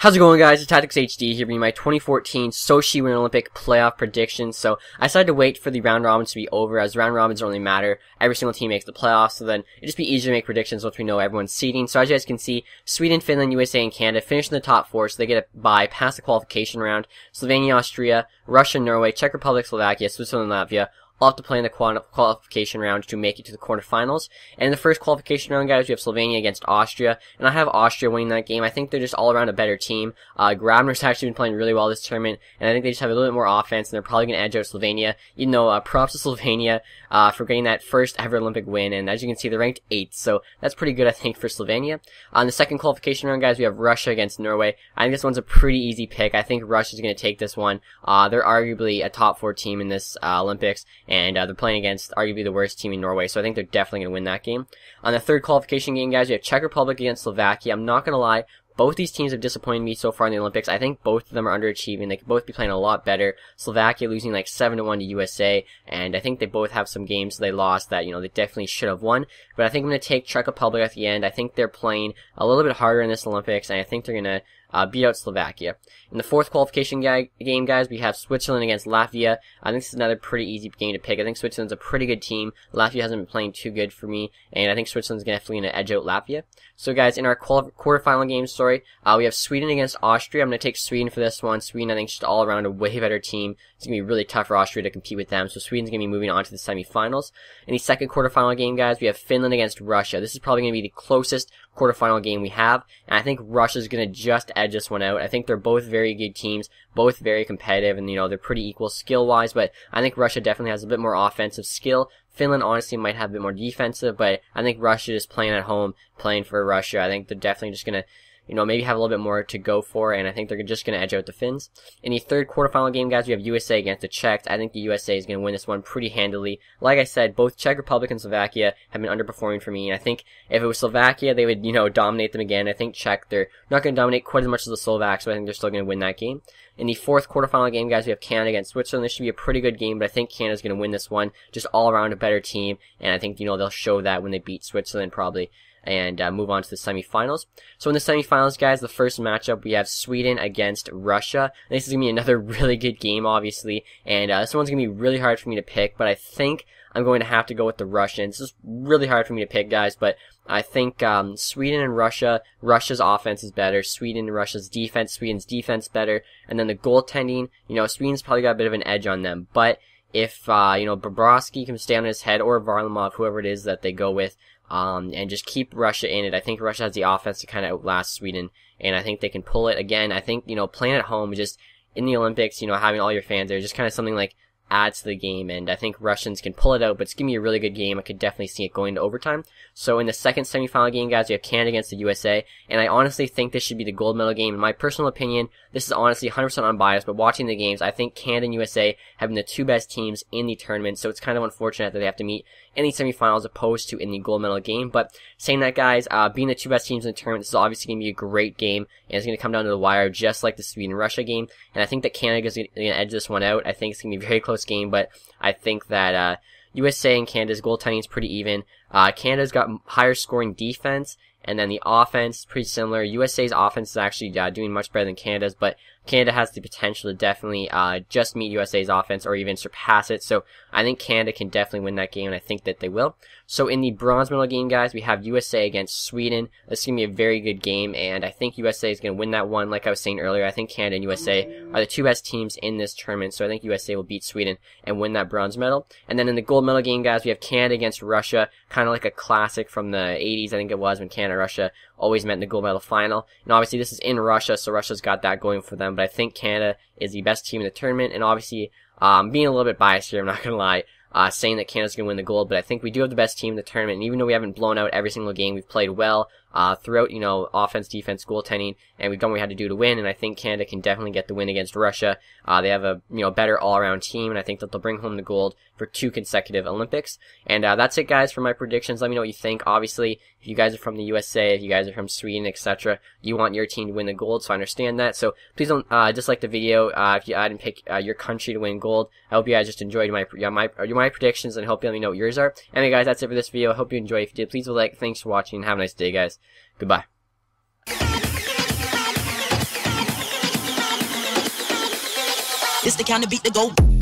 How's it going, guys? It's TacTixHD here bringing my 2014 Sochi Winter Olympic playoff predictions. So I decided to wait for the round robins to be over, as round robins don't really matter. Every single team makes the playoffs, so then it'd just be easier to make predictions once we know everyone's seeding. So as you guys can see, Sweden, Finland, USA, and Canada finish in the top four, so they get a bye past the qualification round. Slovenia, Austria, Russia, Norway, Czech Republic, Slovakia, Switzerland, and Latvia all have to play in the qualification round to make it to the quarterfinals. And in the first qualification round, guys, we have Slovenia against Austria, and I have Austria winning that game. I think they're just all around a better team. Grabner's actually been playing really well this tournament, and I think they just have a little bit more offense, and they're probably going to edge out Slovenia. Even though, props to Slovenia for getting that first ever Olympic win, and as you can see, they're ranked 8th, so that's pretty good, I think, for Slovenia. On the second qualification round, guys, we have Russia against Norway. I think this one's a pretty easy pick. I think Russia's going to take this one. They're arguably a top 4 team in this Olympics, and they're playing against arguably the worst team in Norway, so I think they're definitely going to win that game. On the third qualification game, guys, we have Czech Republic against Slovakia. I'm not going to lie, both these teams have disappointed me so far in the Olympics. I think both of them are underachieving. They could both be playing a lot better. Slovakia losing like 7-1 to USA, and I think they both have some games they lost that, they definitely should have won. But I think I'm going to take Czech Republic at the end. I think they're playing a little bit harder in this Olympics, and I think they're going to beat out Slovakia. In the fourth qualification game, guys, we have Switzerland against Latvia. I think this is another pretty easy game to pick. I think Switzerland's a pretty good team. Latvia hasn't been playing too good for me, and I think Switzerland's definitely going to edge out Latvia. So, guys, in our quarterfinal game, we have Sweden against Austria. I'm going to take Sweden for this one. Sweden, I think, is just all around a way better team. It's going to be really tough for Austria to compete with them, so Sweden's going to be moving on to the semifinals. In the second quarterfinal game, guys, we have Finland against Russia. This is probably going to be the closest quarterfinal game we have, and I think Russia's going to just edge this one out. I think they're both very good teams, both very competitive, and they're pretty equal skill-wise, but I think Russia definitely has a bit more offensive skill. Finland honestly might have a bit more defensive, but I think Russia is playing at home, playing for Russia. I think they're definitely just going to maybe have a little bit more to go for, and I think they're just going to edge out the Finns. In the third quarterfinal game, guys, we have USA against the Czechs. I think the USA is going to win this one pretty handily. Like I said, both Czech Republic and Slovakia have been underperforming for me, and I think if it was Slovakia, they would, dominate them again. I think Czech, they're not going to dominate quite as much as the Slovaks, so I think they're still going to win that game. In the fourth quarterfinal game, guys, we have Canada against Switzerland. This should be a pretty good game, but I think Canada's going to win this one. Just all around a better team, and I think, they'll show that when they beat Switzerland probably, and move on to the semifinals. So in the semifinals, guys, the first matchup, we have Sweden against Russia. This is going to be another really good game, obviously, and this one's going to be really hard for me to pick, but I think I'm going to have to go with the Russians. This is really hard for me to pick, guys, but I think Sweden and Russia, Russia's offense is better, Sweden and Russia's defense, Sweden's defense better, and then the goaltending, Sweden's probably got a bit of an edge on them, but if, Bobrovsky can stay on his head, or Varlamov, whoever it is that they go with, and just keep Russia in it. I think Russia has the offense to kind of outlast Sweden, and I think they can pull it. Again, I think, playing at home, just in the Olympics, having all your fans there, just kind of something like adds to the game, and I think Russians can pull it out, but it's going to be a really good game. I could definitely see it going to overtime. So in the second semifinal game, guys, we have Canada against the USA, and I honestly think this should be the gold medal game. In my personal opinion, this is honestly 100% unbiased, but watching the games, I think Canada and USA have been the two best teams in the tournament, so it's kind of unfortunate that they have to meet in the semifinals opposed to in the gold medal game. But saying that, guys, being the two best teams in the tournament, this is obviously going to be a great game, and it's going to come down to the wire just like the Sweden-Russia game, and I think that Canada is going to edge this one out. I think it's going to be a very close game, but I think that USA and Canada's goaltending is pretty even. Canada's got higher scoring defense, and then the offense is pretty similar. USA's offense is actually doing much better than Canada's, but Canada has the potential to definitely just meet USA's offense or even surpass it. So I think Canada can definitely win that game, and I think that they will. So in the bronze medal game, guys, we have USA against Sweden. This is going to be a very good game, and I think USA is going to win that one. Like I was saying earlier, I think Canada and USA are the two best teams in this tournament, so I think USA will beat Sweden and win that bronze medal. And then in the gold medal game, guys, we have Canada against Russia, kind of like a classic from the 80s, I think it was, when Canada and Russia always met in the gold medal final. And obviously this is in Russia, so Russia's got that going for them, but I think Canada is the best team in the tournament, and obviously, being a little bit biased here, I'm not gonna lie, saying that Canada's gonna win the gold, but I think we do have the best team in the tournament, and even though we haven't blown out every single game, we've played well, throughout, offense, defense, goaltending, and we've done what we had to do to win, and I think Canada can definitely get the win against Russia. They have a, better all-around team, and I think that they'll bring home the gold for 2 consecutive Olympics. And that's it, guys, for my predictions. Let me know what you think. Obviously, if you guys are from the USA, if you guys are from Sweden, etc., you want your team to win the gold, so I understand that. So please don't dislike the video if you didn't pick your country to win gold. I hope you guys just enjoyed my predictions, and I hope you let me know what yours are. Anyway, guys, that's it for this video. I hope you enjoyed. If you did, please leave a like. Thanks for watching, and have a nice day, guys. Goodbye. This the kind of beat to go.